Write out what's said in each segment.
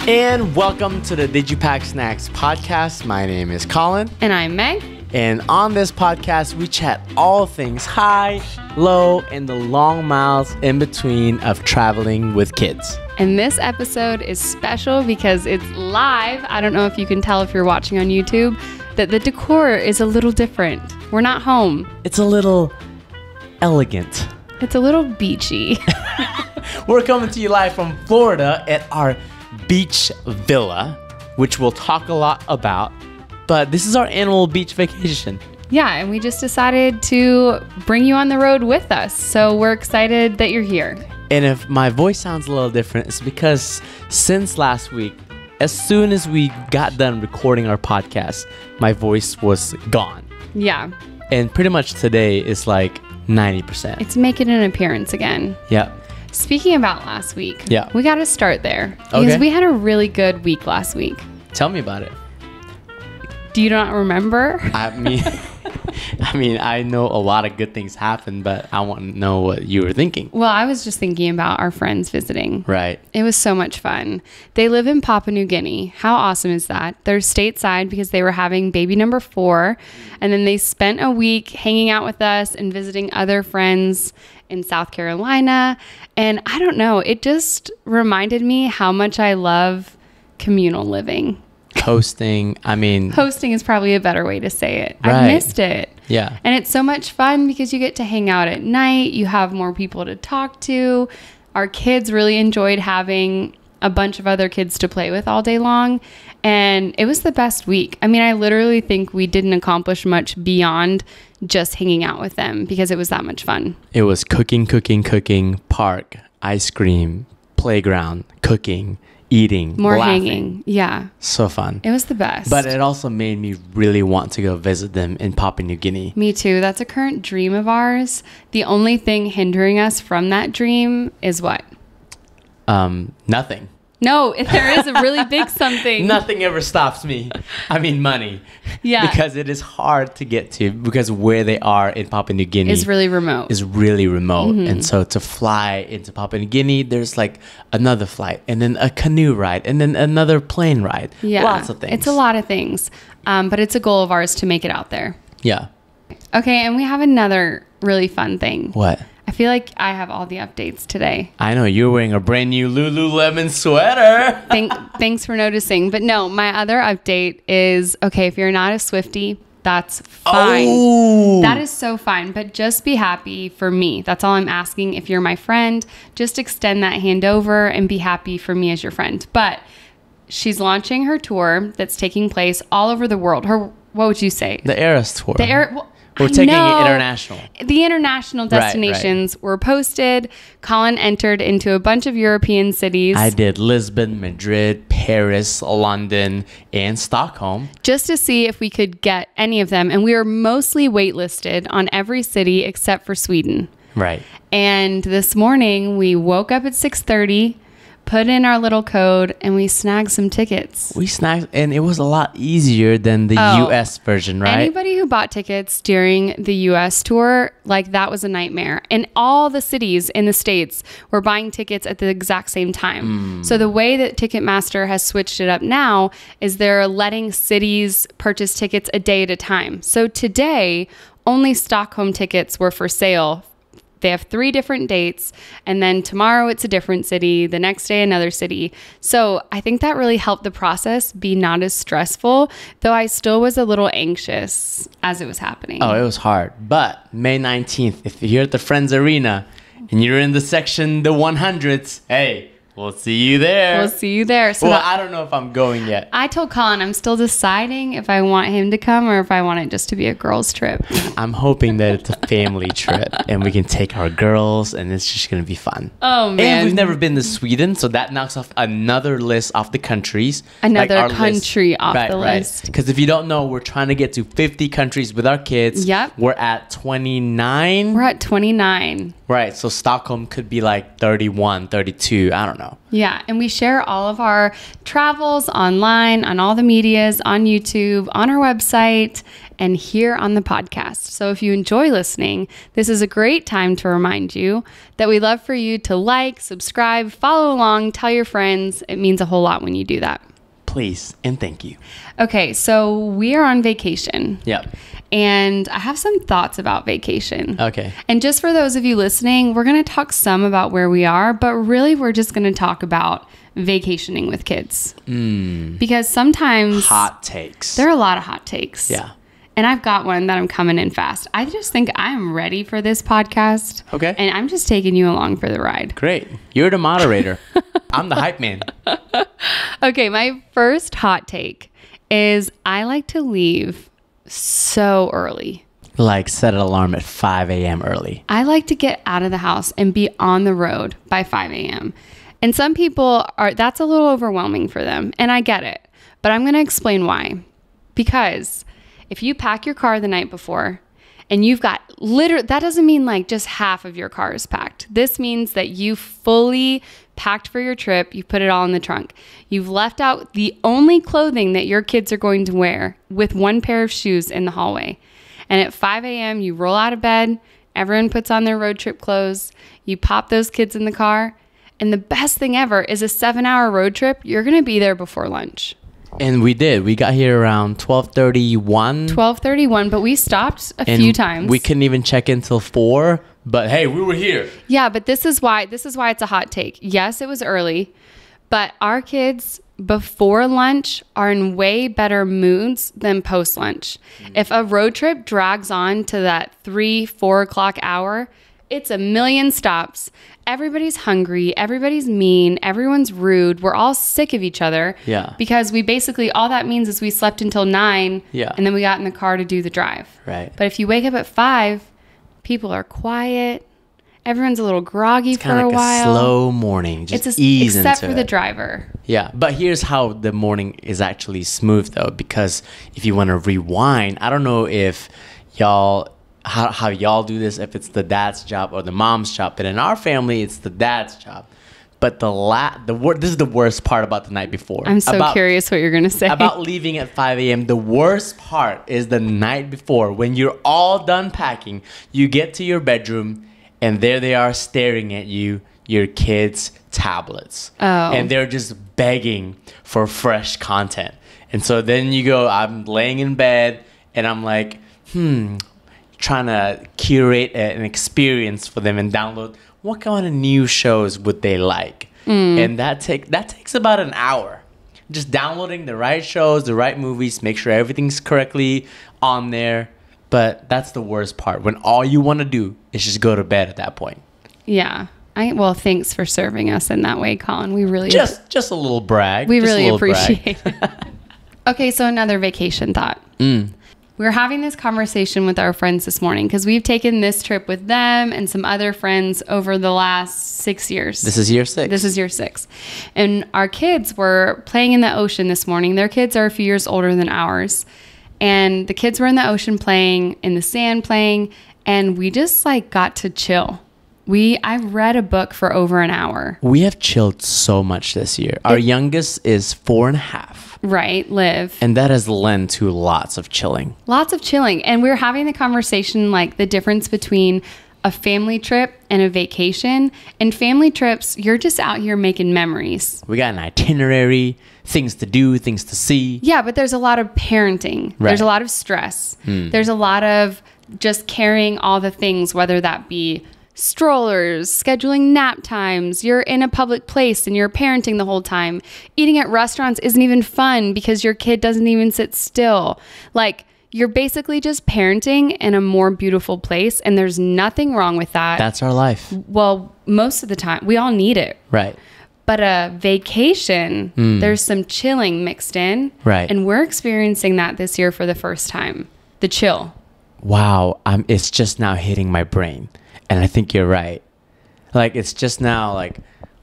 And welcome to the Did You Pack Snacks podcast. My name is Colin. And I'm Meg. And on this podcast, we chat all things high, low, and the long miles in between of traveling with kids. And this episode is special because it's live. I don't know if you can tell if you're watching on YouTube that the decor is a little different. We're not home. It's a little elegant. It's a little beachy. We're coming to you live from Florida at our beach villa, which we'll talk a lot about. But this is our annual beach vacation. Yeah, and we just decided to bring you on the road with us. So we're excited that you're here. And if my voice sounds a little different, it's because since last week, as soon as we got done recording our podcast, my voice was gone. Yeah. And pretty much today is like 90%. It's making an appearance again. Yeah. Speaking about last week, Yeah. we got to start there. Okay. Because we had a really good week last week. Tell me about it. Do you not remember? I mean, I know a lot of good things happened, but I want to know what you were thinking. Well, I was just thinking about our friends visiting. Right. It was so much fun. They live in Papua New Guinea. How awesome is that? They're stateside because they were having baby number 4. And then they spent a week hanging out with us and visiting other friends in South Carolina. And I don't know, it just reminded me how much I love communal living. Hosting Hosting is probably a better way to say it. Right. I missed it. Yeah. And it's so much fun because you get to hang out at night. You have more people to talk to. Our kids really enjoyed having a bunch of other kids to play with all day long. And it was the best week. I mean, I literally think we didn't accomplish much beyond just hanging out with them because it was that much fun. It was cooking, park, ice cream, playground, cooking, eating, More laughing. hanging. Yeah. So fun. It was the best. But it also made me really want to go visit them in Papua New Guinea. Me too. That's a current dream of ours. The only thing hindering us from that dream is what? Nothing. No, there is a really big something. Nothing ever stops me. I mean, money. Yeah. Because it is hard to get to because where they are in Papua New Guinea It's really remote. is really remote. And so to fly into Papua New Guinea, there's like another flight and then a canoe ride and then another plane ride. Yeah. Lots of things. It's a lot of things. But it's a goal of ours to make it out there. Yeah. Okay, and we have another really fun thing. What? I feel like I have all the updates today. I know you're wearing a brand new Lululemon sweater. Thanks for noticing. But no, my other update is, okay, if you're not a Swiftie, that's fine. Oh. That is so fine. But just be happy for me. That's all I'm asking. If you're my friend, just extend that hand over and be happy for me as your friend. But she's launching her tour that's taking place all over the world. What would you say? The Eras tour. We're I taking know. it international. The international destinations were posted. Colin entered into a bunch of European cities. I did Lisbon, Madrid, Paris, London, and Stockholm. Just to see if we could get any of them. And we were mostly waitlisted on every city except for Sweden. Right. And this morning we woke up at 6:30, put in our little code, and we snagged some tickets. We snagged, and it was a lot easier than the U.S. version, right? Anybody who bought tickets during the U.S. tour, like that was a nightmare. And all the cities in the States were buying tickets at the exact same time. So the way that Ticketmaster has switched it up now is they're letting cities purchase tickets a day at a time. So today, only Stockholm tickets were for sale. They have 3 different dates, and then tomorrow it's a different city, the next day another city. So I think that really helped the process be not as stressful, though I still was a little anxious as it was happening. Oh, it was hard. But May 19th, if you're at the Friends Arena and you're in the section, the 100s, hey, we'll see you there. We'll see you there. So Well, I don't know if I'm going yet. I told Colin I'm still deciding if I want him to come or if I want it just to be a girls' trip. I'm hoping that it's a family trip and we can take our girls and it's just going to be fun. Oh, man. And we've never been to Sweden, so that knocks off another list off the countries. Another our country off the list. Because if you don't know, we're trying to get to 50 countries with our kids. Yep. We're at 29. We're at 29. Right. So Stockholm could be like 31, 32. I don't know. Yeah. And we share all of our travels online, on all the medias, on YouTube, on our website, and here on the podcast. So if you enjoy listening, this is a great time to remind you that we love for you to like, subscribe, follow along, tell your friends. It means a whole lot when you do that. Please and thank you. Okay. So we are on vacation. Yep. And I have some thoughts about vacation. Okay. And just for those of you listening, we're going to talk some about where we are, but really we're just going to talk about vacationing with kids. Because sometimes Hot takes. there are a lot of hot takes. Yeah. And I've got one that I'm coming in fast. I just think I'm ready for this podcast. Okay. And I'm just taking you along for the ride. Great. You're the moderator. I'm the hype man. Okay, my first hot take is I like to leave so early. Like set an alarm at 5 a.m. early. I like to get out of the house and be on the road by 5 a.m. And some people that's a little overwhelming for them. And I get it. But I'm going to explain why. Because if you pack your car the night before and you've got that doesn't mean like just half of your car is packed. This means that you fully packed for your trip. You put it all in the trunk. You've left out the only clothing that your kids are going to wear with one pair of shoes in the hallway. And at 5 a.m., you roll out of bed. Everyone puts on their road trip clothes. You pop those kids in the car. And the best thing ever is a 7-hour road trip. You're going to be there before lunch. And we did. We got here around 12:31. 12:31, but we stopped a few times. We couldn't even check in till 4. But hey, we were here. Yeah, but this is why it's a hot take. Yes, it was early, but our kids before lunch are in way better moods than post lunch. If a road trip drags on to that 3-4 o'clock hour, it's a million stops. Everybody's hungry. Everybody's mean. Everyone's rude. We're all sick of each other. Yeah. Because we basically, all that means is we slept until 9. Yeah. And then we got in the car to do the drive. Right. But if you wake up at 5, people are quiet. Everyone's a little groggy for a while. Slow morning. Just It's ease except into for the it. driver. Yeah, but here's how the morning is actually smooth though, because if you want to rewind, I don't know if y'all how y'all do this, if it's the dad's job or the mom's job, but in our family it's the dad's job. But this is the worst part about the night before. I'm so curious what you're going to say. About leaving at 5 a.m. The worst part is the night before when you're all done packing, you get to your bedroom and there they are staring at you, your kids' tablets. Oh. And they're just begging for fresh content. And so then you go, I'm laying in bed and I'm like, trying to curate an experience for them and download what kind of new shows would they like. And that takes about an hour. Just downloading the right shows, the right movies, make sure everything's correctly on there. But that's the worst part, when all you want to do is just go to bed at that point. Yeah. Well, thanks for serving us in that way, Colin. We really Just a little brag. We Just a really little brag. appreciate it. Okay, so another vacation thought. We were having this conversation with our friends this morning because we've taken this trip with them and some other friends over the last 6 years. This is year 6. This is year 6. And our kids were playing in the ocean this morning. Their kids are a few years older than ours. And the kids were in the ocean playing, in the sand playing, and we just like got to chill. I read a book for over an hour. We have chilled so much this year. Our youngest is 4.5. Right, Liv. And that has lent to lots of chilling. Lots of chilling. And we were having the conversation like the difference between a family trip and a vacation. And family trips, you're just out here making memories. We got an itinerary, things to do, things to see. Yeah, but there's a lot of parenting. Right. There's a lot of stress. There's a lot of just carrying all the things, whether that be strollers, scheduling nap times, you're in a public place and you're parenting the whole time. Eating at restaurants isn't even fun because your kid doesn't even sit still. Like, you're basically just parenting in a more beautiful place, and there's nothing wrong with that. That's our life. Well, most of the time, we all need it. Right. But a vacation, there's some chilling mixed in. Right. And we're experiencing that this year for the first time. The chill. Wow. It's just now hitting my brain. And I think you're right. Like, it's just now like,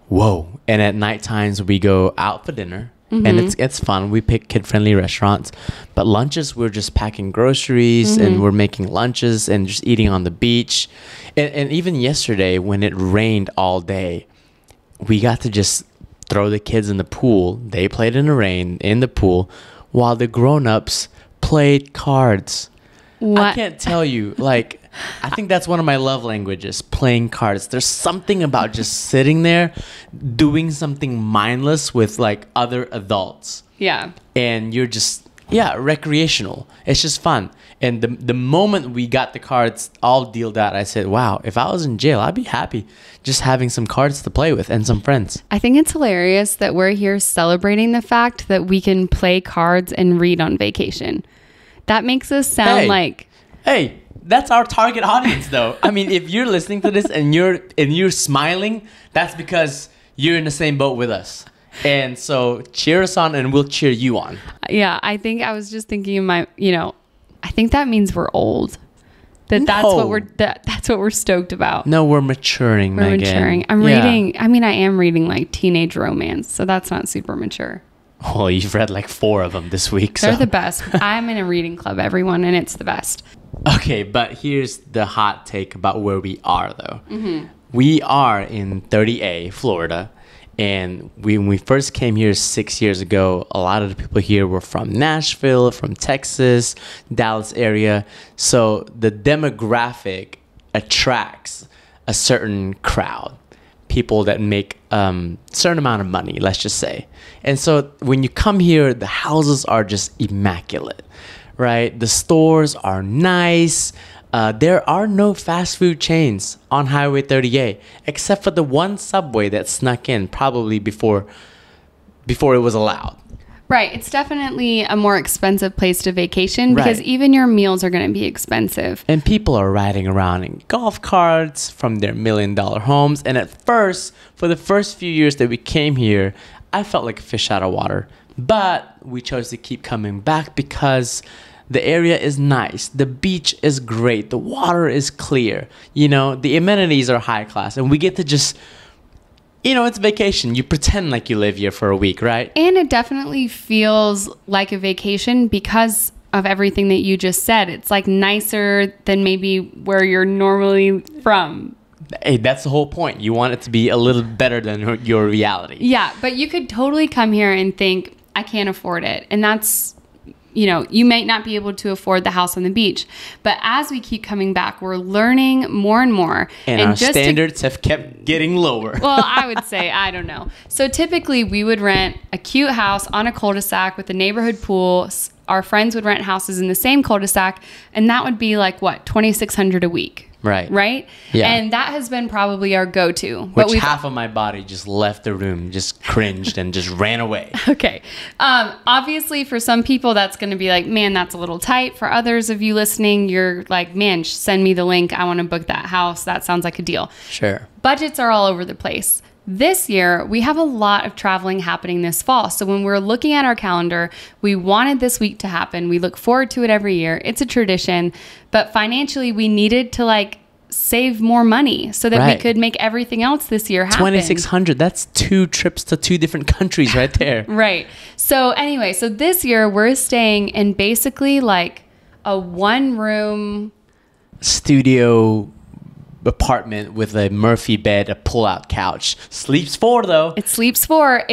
whoa. And at night times we go out for dinner and it's fun. We pick kid-friendly restaurants, but lunches, we're just packing groceries and we're making lunches and just eating on the beach. And even yesterday when it rained all day, we got to just throw the kids in the pool. They played in the rain in the pool while the grown-ups played cards. What? I can't tell you, like, I think that's one of my love languages, playing cards. There's something about just sitting there doing something mindless with like other adults. Yeah. And you're just, recreational. It's just fun. And the moment we got the cards all dealed out, I said, wow, if I was in jail, I'd be happy just having some cards to play with and some friends. I think it's hilarious that we're here celebrating the fact that we can play cards and read on vacation. That makes us sound like... Hey, that's our target audience, though. I mean, if you're listening to this and you're smiling, that's because you're in the same boat with us. And so cheer us on, and we'll cheer you on. Yeah, I think I was just thinking in my, I think that means we're old. That's what we're stoked about. No, we're maturing. We're Megan. maturing. I'm reading. I mean, I am reading like teenage romance, so that's not super mature. Well, you've read like 4 of them this week. They're the best. I'm in a reading club, everyone, and it's the best. Okay, but here's the hot take about where we are, though. We are in 30A, Florida, and when we first came here 6 years ago, a lot of the people here were from Nashville, from Texas, Dallas area. So the demographic attracts a certain crowd. People that make certain amount of money, let's just say. And so when you come here, the houses are just immaculate, right? The stores are nice. There are no fast food chains on Highway 38, except for the one Subway that snuck in probably before it was allowed. Right. It's definitely a more expensive place to vacation because even your meals are going to be expensive. And people are riding around in golf carts from their $1 million homes. And at first, for the first few years that we came here, I felt like a fish out of water. But we chose to keep coming back because the area is nice. The beach is great. The water is clear. The amenities are high class. And we get to just... it's vacation. You pretend like you live here for a week, right? And it definitely feels like a vacation because of everything that you just said. It's like nicer than maybe where you're normally from. Hey, that's the whole point. You want it to be a little better than your reality. Yeah, but you could totally come here and think, I can't afford it. And that's... you might not be able to afford the house on the beach. But as we keep coming back, we're learning more and more. And our standards have kept getting lower. Well, I would say, I don't know. So typically we would rent a cute house on a cul-de-sac with a neighborhood pool. Our friends would rent houses in the same cul-de-sac. And that would be like, what, $2,600 a week. Right? Yeah. And that has been probably our go-to. Which half of my body just left the room, just cringed and just ran away. Okay. Obviously, for some people, that's going to be like, man, that's a little tight. For others of you listening, you're like, man, send me the link. I want to book that house. That sounds like a deal. Sure. Budgets are all over the place. This year, we have a lot of traveling happening this fall. So when we're looking at our calendar, we wanted this week to happen. We look forward to it every year. It's a tradition. But financially, we needed to save more money so that we could make everything else this year happen. $2,600. That's 2 trips to 2 different countries right there. Right. So anyway, so this year we're staying in basically like a 1-room studio apartment with a Murphy bed, a pull-out couch. Sleeps 4 though. It sleeps 4.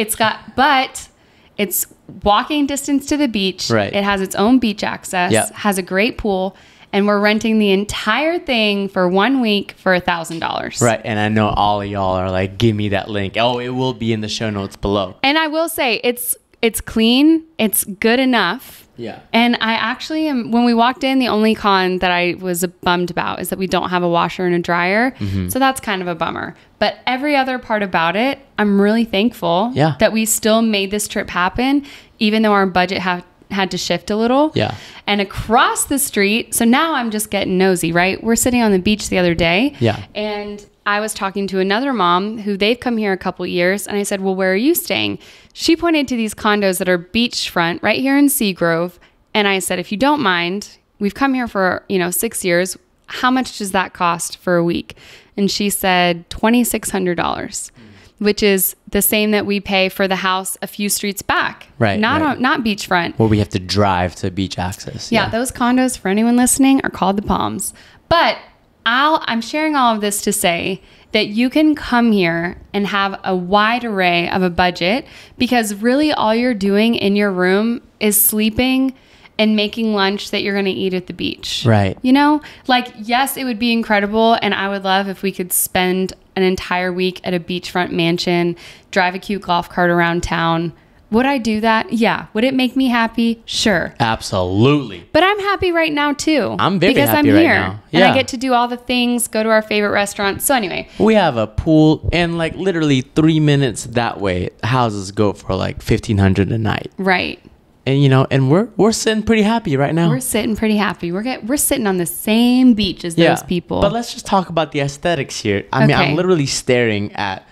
But it's walking distance to the beach. Right. It has its own beach access. Yep. Has a great pool. And we're renting the entire thing for 1 week for $1,000. Right. And I know all of y'all are like, give me that link. Oh, it will be in the show notes below. And I will say it's clean. It's good enough. Yeah. And I actually am, when we walked in, the only con that I was bummed about is that we don't have a washer and a dryer. So that's kind of a bummer. But every other part about it, I'm really thankful that we still made this trip happen, even though our budget had to shift a little. Yeah. And across the street, so now I'm just getting nosy, right? We're sitting on the beach the other day. Yeah. And I was talking to another mom who they've come here a couple years. And I said, well, where are you staying? She pointed to these condos that are beachfront right here in Seagrove. And I said, if you don't mind, we've come here for, 6 years. How much does that cost for a week? And she said $2,600. which is the same that we pay for the house a few streets back. Right. Not beachfront. Where we have to drive to beach access. Yeah, those condos, for anyone listening, are called the Palms. But I'm sharing all of this to say that you can come here and have a wide array of a budget, because really all you're doing in your room is sleeping and making lunch that you're going to eat at the beach. Right. You know, like, yes, it would be incredible. And I would love if we could spend an entire week at a beachfront mansion, drive a cute golf cart around town. Would I do that? Yeah. Would it make me happy? Sure. Absolutely. But I'm happy right now too. I'm very because happy I'm right here, now. and Yeah. I get to do all the things, go to our favorite restaurant. So anyway, We have a pool, and like literally 3 minutes that way, houses go for like $1,500 a night. right. And you know, and we're sitting pretty happy right now. We're sitting pretty happy. We're sitting on the same beach as those people. But let's just talk about the aesthetics here. I mean, Okay. I'm literally staring at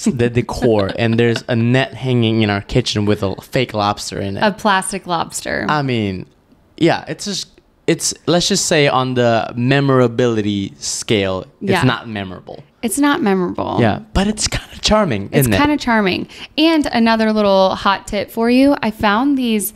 the decor, and there's a net hanging in our kitchen with a fake lobster in it. A plastic lobster. I mean, yeah, it's let's just say on the memorability scale, Yeah. it's not memorable. It's not memorable. Yeah, but it's kind of charming, It's isn't kind it? of charming. And another little hot tip for you. I found these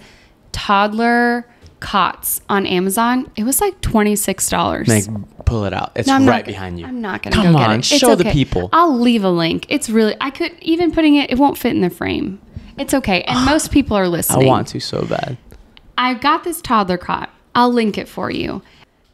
toddler cots on Amazon. It was like $26. Like, pull it out. It's No, I'm right not, behind you. I'm not going to Come go get on, it. It's show the okay. people. I'll leave a link. It's really, I could, even putting it won't fit in the frame. It's okay. And most people are I listening. want to so bad. I got this toddler cot. I'll link it for you.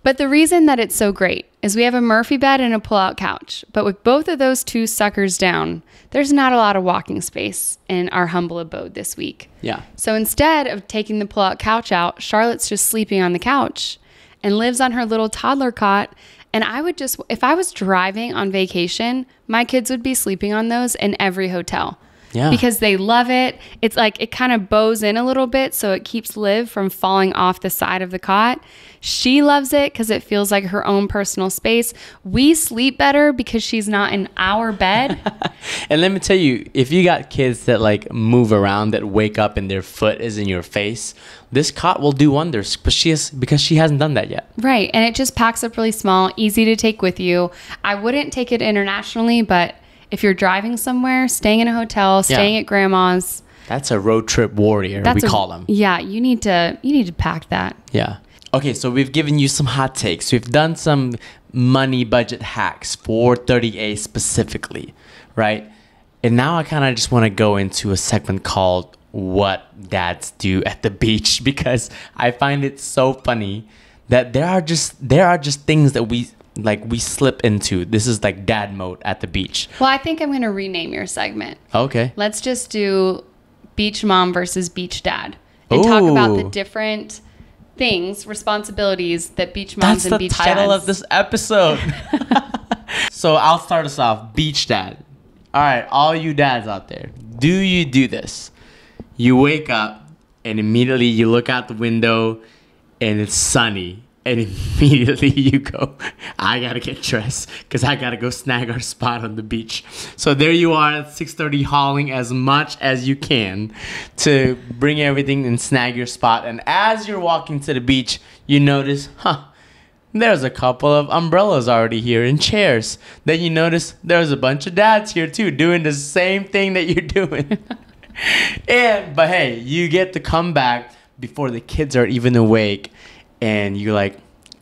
But the reason that it's so great is we have a Murphy bed and a pull-out couch. But with both of those two suckers down, there's not a lot of walking space in our humble abode this week. Yeah. So instead of taking the pull-out couch out, Charlotte's just sleeping on the couch and lives on her little toddler cot. And I would just, if I was driving on vacation, my kids would be sleeping on those in every hotel. Yeah. Because they love it. It's like it kind of bows in a little bit so it keeps Liv from falling off the side of the cot. She loves it because it feels like her own personal space. We sleep better because she's not in our bed. And let me tell you, if you got kids that like move around, that wake up and their foot is in your face, this cot will do wonders. But because she hasn't done that yet. Right. And it just packs up really small, easy to take with you. I wouldn't take it internationally, but if you're driving somewhere, staying in a hotel, staying at grandma's, That's a road trip warrior, we call them. Yeah, you need to pack that. Yeah. Okay, so we've given you some hot takes. We've done some money budget hacks for 30A specifically, right? And now I kind of just want to go into a segment called What Dads Do at the Beach, because I find it so funny that there are just things that we slip into. This is like dad mode at the beach. Well, I think I'm going to rename your segment. Okay. Let's just do beach mom versus beach dad and talk about the Ooh. different things, responsibilities that beach moms That's and the beach title dads. of this episode. So I'll start us off. Beach dad. All right, all you dads out there, do you do this? You wake up and immediately you look out the window and it's sunny. And immediately you go, I gotta get dressed because I gotta go snag our spot on the beach. So there you are at 6:30, hauling as much as you can to bring everything and snag your spot. And as you're walking to the beach, you notice, there's a couple of umbrellas already here and chairs. Then you notice there's a bunch of dads here too doing the same thing that you're doing. But hey, you get to come back before the kids are even awake. And you like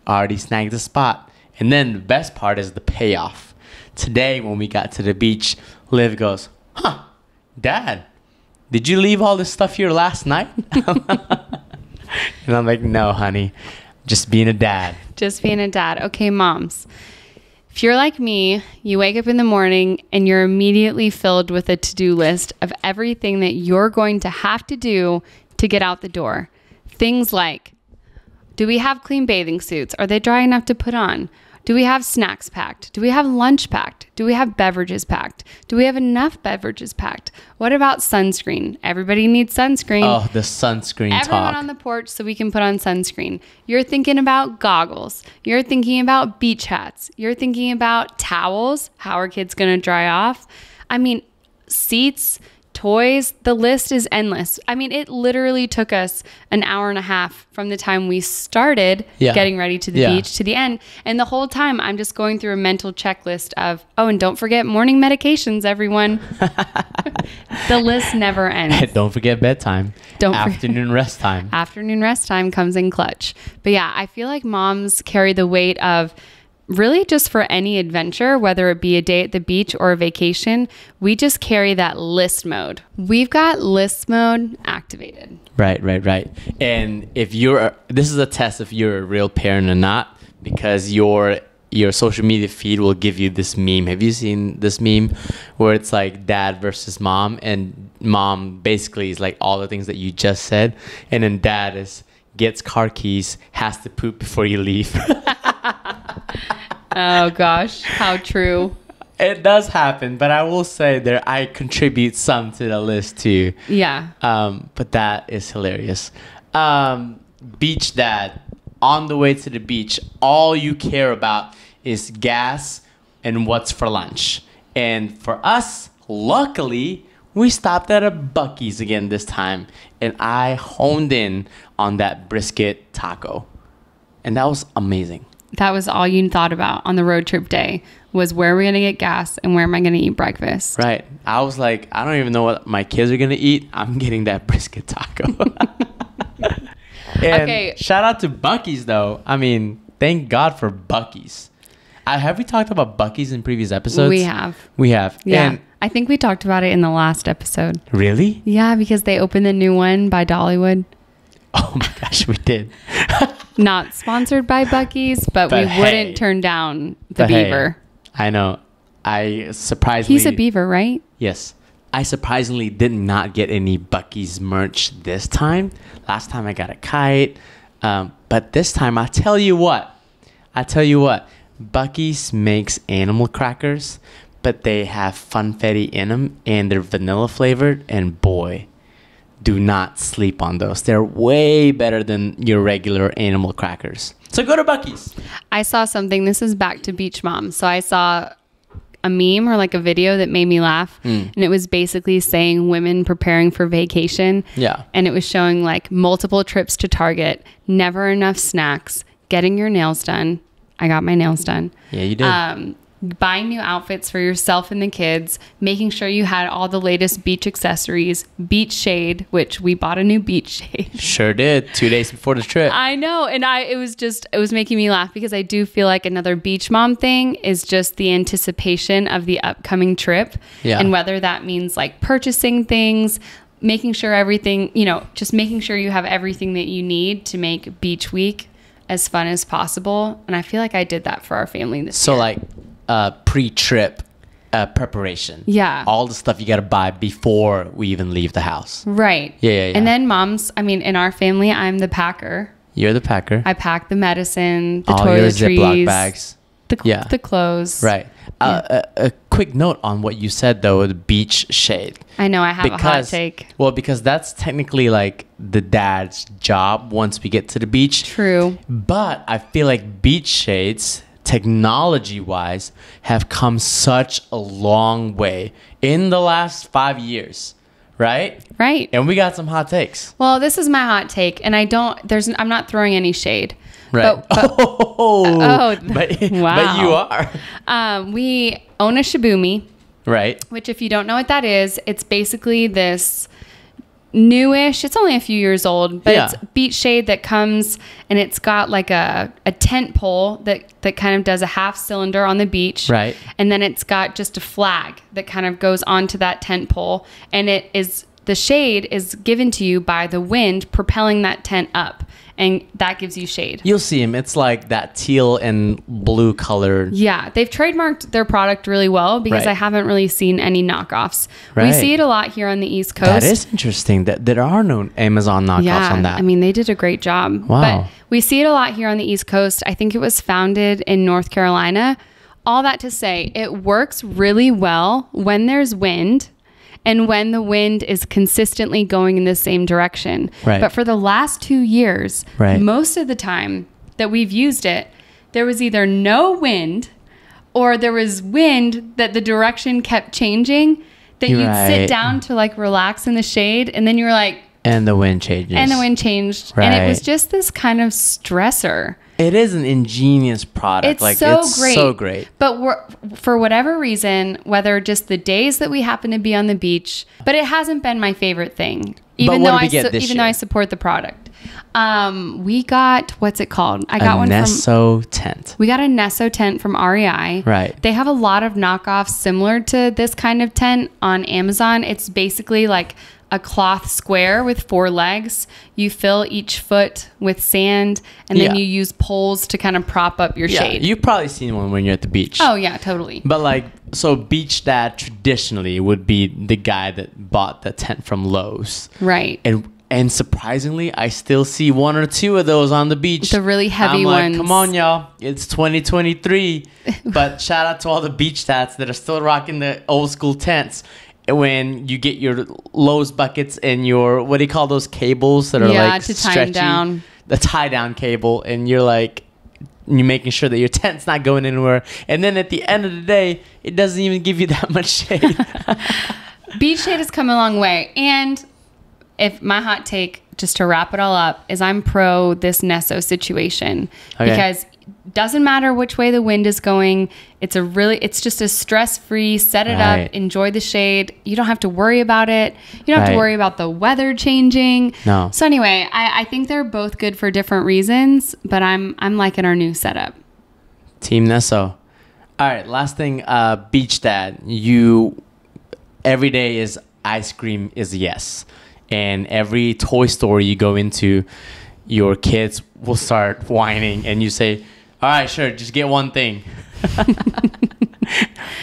already snagged the spot. And then the best part is the payoff. Today, when we got to the beach, Liv goes, Dad, did you leave all this stuff here last night? And I'm like, no, honey, just being a dad. Just being a dad. Okay, moms. If you're like me, you wake up in the morning and you're immediately filled with a to-do list of everything that you're going to have to do to get out the door. Things like, do we have clean bathing suits? Are they dry enough to put on? Do we have snacks packed? Do we have lunch packed? Do we have beverages packed? Do we have enough beverages packed? What about sunscreen? Everybody needs sunscreen. Oh, the sunscreen Everyone talk. on the porch so we can put on sunscreen. You're thinking about goggles. You're thinking about beach hats. You're thinking about towels. How are kids going to dry off? I mean, seats, toys. The list is endless. I mean, it literally took us an hour and a half from the time we started getting ready to the beach to the end. And the whole time I'm just going through a mental checklist of, oh, and don't forget morning medications, everyone. The list never ends. Don't forget bedtime. Afternoon rest time. Afternoon rest time comes in clutch. But yeah, I feel like moms carry the weight of really just for any adventure, whether it be a day at the beach or a vacation, we just carry that list mode. We've got list mode activated. Right. And if this is a test if you're a real parent or not, because your social media feed will give you this meme. Have you seen this meme where it's like dad versus mom, and mom basically is like all the things that you just said, and then dad gets car keys, has to poop before you leave. Oh gosh, how true. It does happen, but I will say I contribute some to the list too. Yeah. But that is hilarious. Beach dad, on the way to the beach, all you care about is gas and what's for lunch. And for us, luckily, we stopped at a Buc-ee's again this time, and I honed in on that brisket taco. And that was amazing. That was all you thought about on the road trip day, was where are we going to get gas and where am I going to eat breakfast? Right. I was like, I don't even know what my kids are going to eat. I'm getting that brisket taco. Okay. Shout out to Buc-ee's though. I mean, thank God for Buc-ee's. Have we talked about Buc-ee's in previous episodes? We have. Yeah. And I think we talked about it in the last episode. Really? Yeah, because they opened the new one by Dollywood. Oh my gosh, we did. Not sponsored by Buc-ee's, but we wouldn't turn down the beaver. Hey, I know. I surprisingly... He's a beaver, right? Yes. I surprisingly did not get any Buc-ee's merch this time. Last time I got a kite. But this time, I tell you what. Buc-ee's makes animal crackers, but they have funfetti in them, and they're vanilla flavored, and boy... do not sleep on those. They're way better than your regular animal crackers. So go to Buc-ee's. I saw something. This is back to Beach Mom. So I saw a meme or like a video that made me laugh. And it was basically saying women preparing for vacation. Yeah. And it was showing like multiple trips to Target, never enough snacks, getting your nails done. I got my nails done. Yeah, you did. Buying new outfits for yourself and the kids, making sure you had all the latest beach accessories, beach shade, which we bought a new beach shade. Sure did. 2 days before the trip. I know. And it was making me laugh because I do feel like another beach mom thing is just the anticipation of the upcoming trip. Yeah. And whether that means like purchasing things, making sure everything, just making sure you have everything that you need to make beach week as fun as possible. And I feel like I did that for our family this year. So like pre-trip preparation. Yeah. All the stuff you got to buy before we even leave the house. Right. Yeah. And then in our family, I'm the packer. You're the packer. I pack the medicine, the all your toiletries, Ziploc bags. the clothes. Right. A quick note on what you said though, the beach shade. I know I have a hot take. Well, because that's technically like the dad's job once we get to the beach. True. But I feel like beach shades, technology-wise, have come such a long way in the last 5 years, right? Right. And we got some hot takes. Well, this is my hot take, and I'm not throwing any shade. Right. Wow. But you are. We own a Shibumi. Right. Which, if you don't know what that is, it's basically this newish, it's only a few years old, but it's beach shade that comes, and it's got like a tent pole that kind of does a half cylinder on the beach. Right. And then it's got just a flag that kind of goes onto that tent pole, and the shade is given to you by the wind propelling that tent up, and that gives you shade. You'll see him. It's like that teal and blue color. Yeah, they've trademarked their product really well because I haven't really seen any knockoffs. Right. We see it a lot here on the East Coast. That is interesting. That there are no Amazon knockoffs on that. I mean, they did a great job. Wow. But we see it a lot here on the East Coast. I think it was founded in North Carolina. All that to say, it works really well when there's wind and when the wind is consistently going in the same direction. Right. But for the last 2 years, most of the time that we've used it, there was either no wind or there was wind that the direction kept changing that you'd sit down to like relax in the shade, and then you were like, and the wind changes. And the wind changed. Right. And it was just this kind of stressor. It is an ingenious product. It's so great. But for whatever reason, whether just the days that we happen to be on the beach, but it hasn't been my favorite thing. Even though I support the product. We got, what's it called? I got one from Nesso tent. We got a Nesso tent from REI. Right. They have a lot of knockoffs similar to this kind of tent on Amazon. It's basically like a cloth square with 4 legs. You fill each foot with sand, and then you use poles to kind of prop up your shade. You've probably seen one when you're at the beach. Oh yeah, totally. But like, so Beach Dad traditionally would be the guy that bought the tent from Lowe's. Right. And surprisingly, I still see 1 or 2 of those on the beach. The really heavy ones. Come on, y'all. It's 2023. But shout out to all the beach dads that are still rocking the old school tents. When you get your Lowe's buckets and your, what do you call those cables that are like to tie stretchy? down. The tie down cable. And you're like, you're making sure that your tent's not going anywhere. And then at the end of the day, it doesn't even give you that much shade. Beach shade has come a long way. And if my hot take, just to wrap it all up, is I'm pro this Nesso situation. Okay. Because doesn't matter which way the wind is going. It's just a stress-free, set it up, enjoy the shade. You don't have to worry about it. You don't have to worry about the weather changing. No. So anyway, I think they're both good for different reasons, but I'm liking our new setup. Team Nesso. All right, last thing, Beach Dad. Every day is ice cream is yes. And every toy store you go into, your kids will start whining and you say, all right, sure, just get one thing.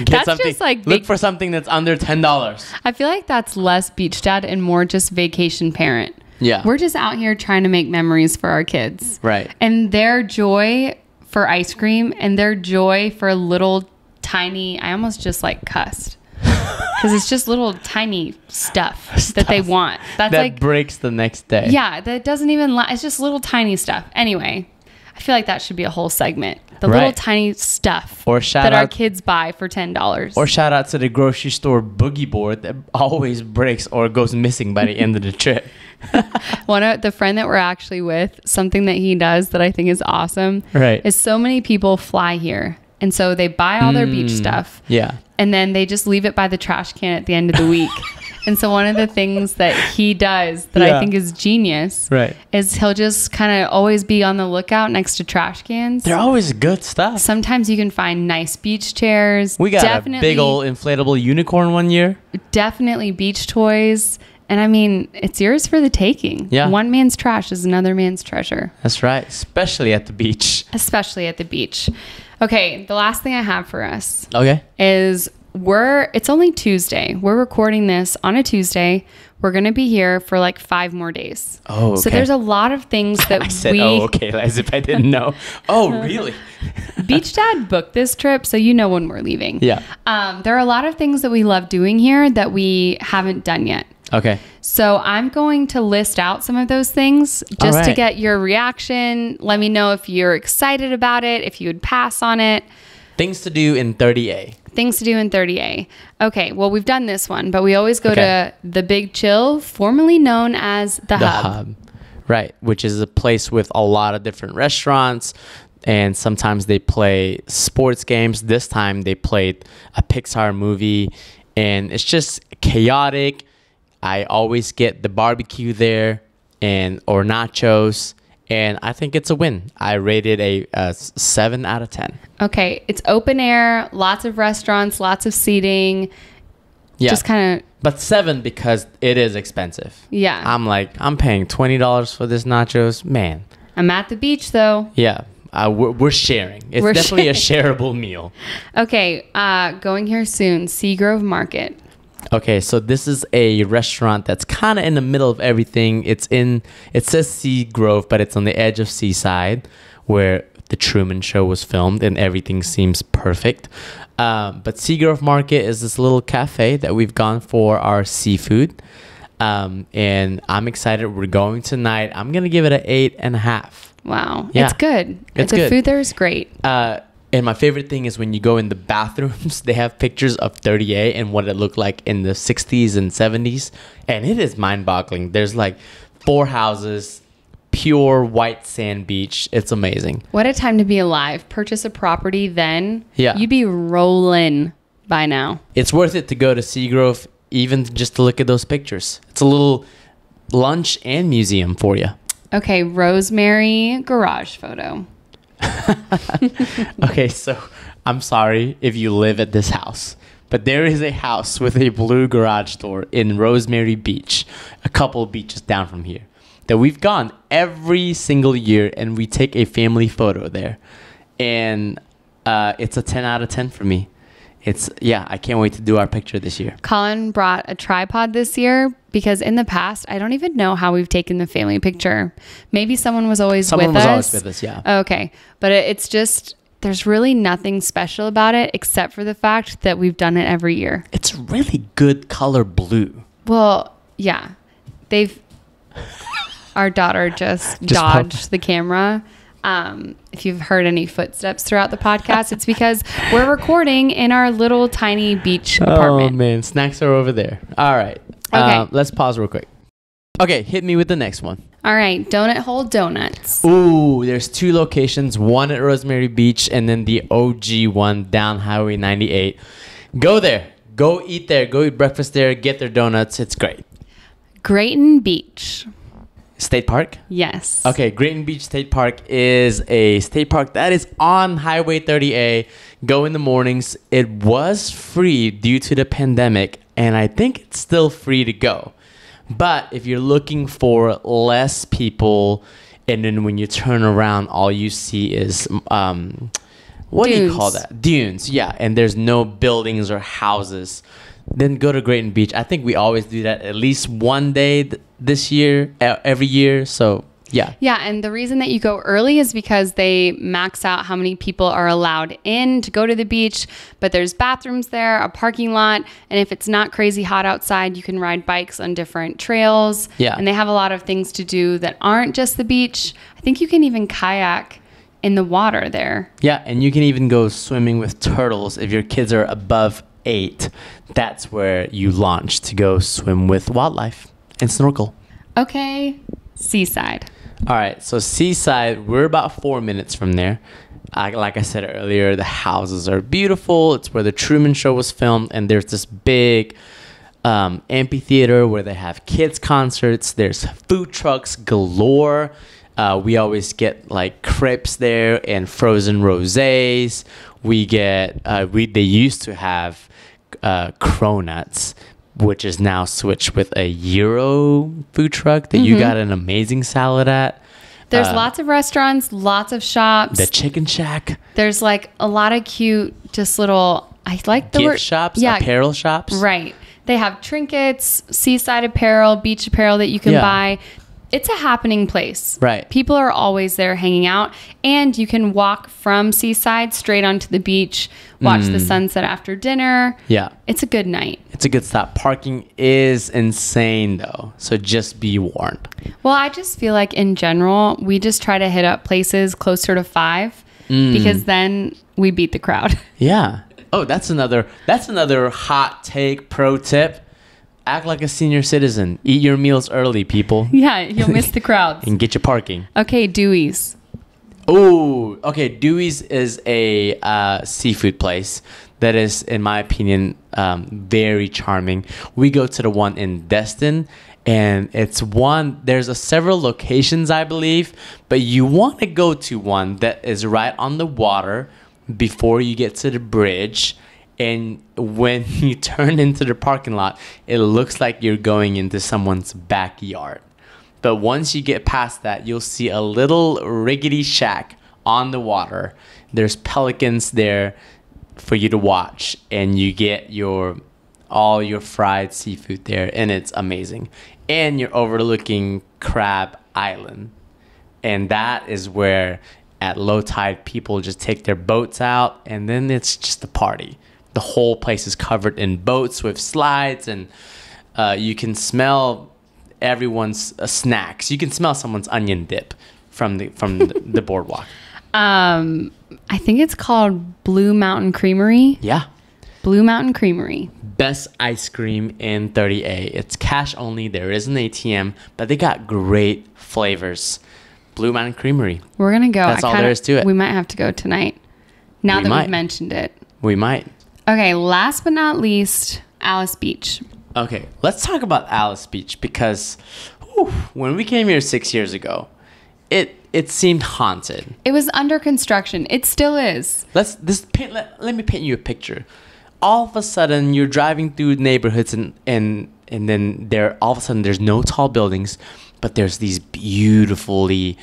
That's just like look for something that's under $10. I feel like that's less Beach Dad and more just vacation parent. Yeah. We're just out here trying to make memories for our kids. Right. And their joy for ice cream and their joy for little tiny, I almost just like cussed. Because it's just little tiny stuff that they want. That like breaks the next day. Yeah, that doesn't even it's just little tiny stuff. Anyway, I feel like that should be a whole segment. The little tiny stuff that our kids buy for $10. Or shout out to the grocery store boogie board that always breaks or goes missing by the end of the trip. The friend that we're actually with, something that he does that I think is awesome is so many people fly here. And so they buy all their beach stuff. Yeah. And then they just leave it by the trash can at the end of the week. And so one of the things that he does that I think is genius is he'll just kind of always be on the lookout next to trash cans. They're always good stuff. Sometimes you can find nice beach chairs. We got a big old inflatable unicorn one year. Definitely beach toys. And I mean, it's yours for the taking. Yeah. One man's trash is another man's treasure. That's right. Especially at the beach. Especially at the beach. Okay, the last thing I have for us is it's only Tuesday. We're recording this on a Tuesday. We're going to be here for like 5 more days. Oh, okay. So there's a lot of things that I said, as if I didn't know. Oh, really? Beach Dad booked this trip, so you know when we're leaving. Yeah. There are a lot of things that we love doing here that we haven't done yet. Okay. So I'm going to list out some of those things just to get your reaction. Let me know if you're excited about it, if you would pass on it. Things to do in 30A. Things to do in 30A. Okay, well, we've done this one, but we always go to the Big Chill, formerly known as the Hub. Right, which is a place with a lot of different restaurants. And sometimes they play sports games. This time they played a Pixar movie. And it's just chaotic. I always get the barbecue there or nachos, and I think it's a win. I rated a 7 out of 10. Okay, it's open air, lots of restaurants, lots of seating. Yeah, just kind of. But 7 because it is expensive. Yeah, I'm paying $20 for this nachos, man. I'm at the beach though. Yeah. We're sharing. It's definitely a shareable meal. Okay, going here soon, Seagrove Market. Okay, so this is a restaurant that's kind of in the middle of everything. It says Seagrove, but it's on the edge of Seaside, where the Truman Show was filmed, and everything seems perfect. But Seagrove Market is this little cafe that we've gone for our seafood, and I'm excited. We're going tonight. I'm gonna give it an 8.5. Wow, yeah. It's good. It's the good. food there is great. And my favorite thing is when you go in the bathrooms, they have pictures of 30A and what it looked like in the 60s and 70s. And it is mind-boggling. There's like 4 houses, pure white sand beach. It's amazing. What a time to be alive. Purchase a property then. Yeah. You'd be rolling by now. It's worth it to go to Seagrove even just to look at those pictures. It's a little lunch and museum for you. Okay, Rosemary garage photo. Okay, so I'm sorry if you live at this house, but there is a house with a blue garage door in Rosemary Beach, a couple beaches down from here, that we've gone every single year, and we take a family photo there. And it's a 10 out of 10 for me. I can't wait to do our picture this year. Colin brought a tripod this year because in the past, I don't even know how we've taken the family picture. Maybe someone was always with us. Someone was always with us, yeah. Okay. But it's just, there's really nothing special about it except for the fact that we've done it every year. It's really good color blue. Well, yeah. Our daughter just dodged the camera. If you've heard any footsteps throughout the podcast, it's because we're recording in our little tiny beach apartment. Oh, man. Snacks are over there. All right. Okay. Let's pause real quick. Okay. Hit me with the next one. All right. Donut Hole Donuts. Ooh, there's 2 locations. One at Rosemary Beach and then the OG one down Highway 98. Go there. Go eat there. Go eat breakfast there. Get their donuts. It's great. Grayton Beach. State Park? Yes. Okay, Grayton Beach State Park is a state park that is on Highway 30A. Go in the mornings. It was free due to the pandemic, and I think it's still free to go. But if you're looking for less people, and then when you turn around, all you see is, what do you call that? Dunes, yeah. And there's no buildings or houses. Then go to Grayton Beach. I think we always do that at least one day this year, every year. So, yeah. Yeah, and the reason that you go early is because they max out how many people are allowed in to go to the beach. But there's bathrooms there, a parking lot. And if it's not crazy hot outside, you can ride bikes on different trails. Yeah. And they have a lot of things to do that aren't just the beach. I think you can even kayak in the water there. Yeah, and you can even go swimming with turtles if your kids are above 8. That's where you launch to go swim with wildlife and snorkel. Okay, Seaside. All right, so Seaside, we're about 4 minutes from there. Like I said earlier, the houses are beautiful. It's where the Truman Show was filmed, and there's this big amphitheater where they have kids concerts. There's food trucks galore. We always get like crepes there and frozen rosés. We get they used to have Cronuts, which is now switched with a Euro food truck that you got an amazing salad at. There's lots of restaurants, lots of shops. The Chicken Shack. There's like a lot of cute, just little, I like the gift word. shops, yeah, apparel shops. Right. They have trinkets, seaside apparel, beach apparel that you can buy. It's a happening place. Right. People are always there hanging out, and you can walk from Seaside straight onto the beach, watch the sunset after dinner. Yeah. It's a good night. It's a good stop. Parking is insane though, so just be warned. Well, I just feel like in general, we just try to hit up places closer to 5 because then we beat the crowd. Yeah. Oh, that's another hot take pro tip. Act like a senior citizen. Eat your meals early, people. Yeah, you'll miss the crowds. And get your parking. Okay, Dewey's. Oh, okay. Dewey's is a seafood place that is, in my opinion, very charming. We go to the one in Destin, and there's several locations, I believe, but you want to go to one that is right on the water before you get to the bridge. And when you turn into the parking lot, it looks like you're going into someone's backyard. But once you get past that, you'll see a little rickety shack on the water. There's pelicans there for you to watch, and you get all your fried seafood there, and it's amazing. And you're overlooking Crab Island. And that is where at low tide people just take their boats out, and then it's just a party. The whole place is covered in boats with slides, and you can smell everyone's snacks. You can smell someone's onion dip from the boardwalk. I think it's called Blue Mountain Creamery. Yeah. Blue Mountain Creamery. Best ice cream in 30A. It's cash only. There is an ATM, but they got great flavors. Blue Mountain Creamery. We're going to go. That's all there is to it. We might have to go tonight. Now that might. we've mentioned it. We might. Okay, last but not least, Alice Beach. Okay, let's talk about Alice Beach because when we came here 6 years ago, it seemed haunted. It was under construction. It still is. Let me paint you a picture. All of a sudden, you're driving through neighborhoods and then all of a sudden there's no tall buildings, but there's these beautifully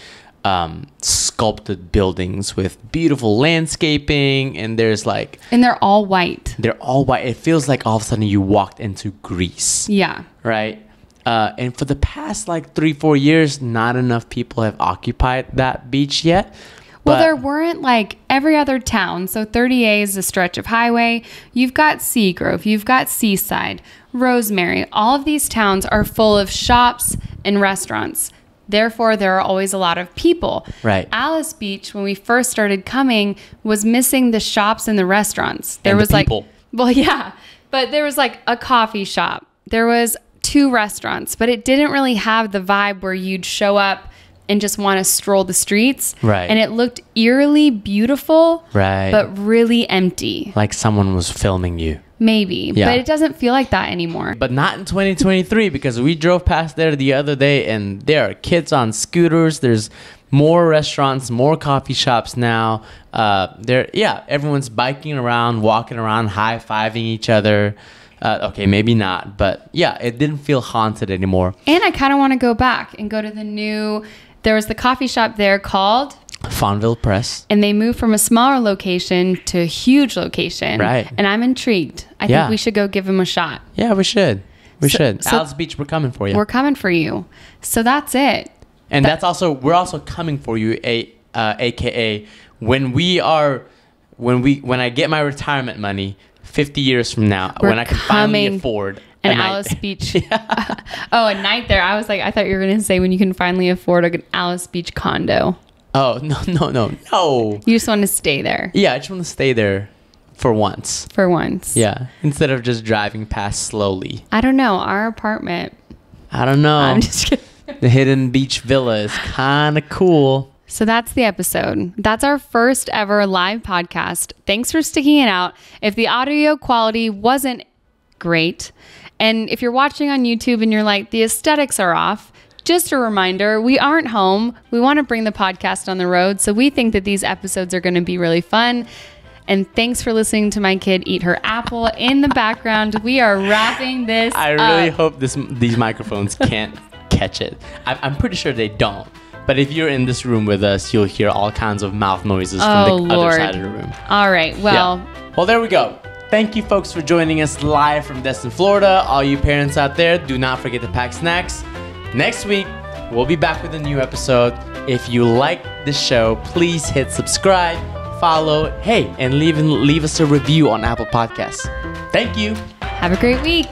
sculpted buildings with beautiful landscaping, and and they're all white. They're all white. It feels like all of a sudden you walked into Greece. Yeah. Right? And for the past 3-4 years, not enough people have occupied that beach yet. Well, there weren't every other town. So 30A is a stretch of highway. You've got Seagrove. You've got Seaside, Rosemary. All of these towns are full of shops and restaurants. Therefore, there are always a lot of people. Right. Alice Beach, when we first started coming, was missing the shops and the restaurants. There was people. Well, yeah, but there was a coffee shop. There was 2 restaurants, but it didn't really have the vibe where you'd show up and just want to stroll the streets. Right. And it looked eerily beautiful, right, but really empty. Like someone was filming you. Maybe, yeah. But it doesn't feel like that anymore. But not in 2023 because we drove past there the other day and there are kids on scooters. There's more restaurants, more coffee shops now. Everyone's biking around, walking around, high-fiving each other. Okay, maybe not, but yeah, it didn't feel haunted anymore. And I kind of want to go back and go to there was the coffee shop there called Fonville Press. And they moved from a smaller location to a huge location. Right. And I'm intrigued. I think we should go give them a shot. Yeah, we should. Alice Beach, we're coming for you. We're coming for you. So that's it. And we're also coming for you, AKA when I get my retirement money 50 years from now, when I can finally afford an Alice Beach. A night there. I was I thought you were going to say when you can finally afford an Alice Beach condo. Oh, no. You just want to stay there. Yeah, I just want to stay there for once. Yeah. Instead of just driving past slowly. I don't know. Our apartment. I don't know. I'm just kidding. The Hidden Beach Villa is kind of cool. So that's the episode. That's our first ever live podcast. Thanks for sticking it out. If the audio quality wasn't great, and if you're watching on YouTube and you're the aesthetics are off, just a reminder, we aren't home. We want to bring the podcast on the road. So we think that these episodes are going to be really fun. And thanks for listening to my kid eat her apple in the background. We are wrapping this I really hope these microphones can't catch it. I'm pretty sure they don't. But if you're in this room with us, you'll hear all kinds of mouth noises from the other side of the room. All right. Well. Yeah. Well, there we go. Thank you, folks, for joining us live from Destin, Florida. All you parents out there, do not forget to pack snacks. Next week, we'll be back with a new episode. If you like the show, please hit subscribe, follow, and leave us a review on Apple Podcasts. Thank you. Have a great week.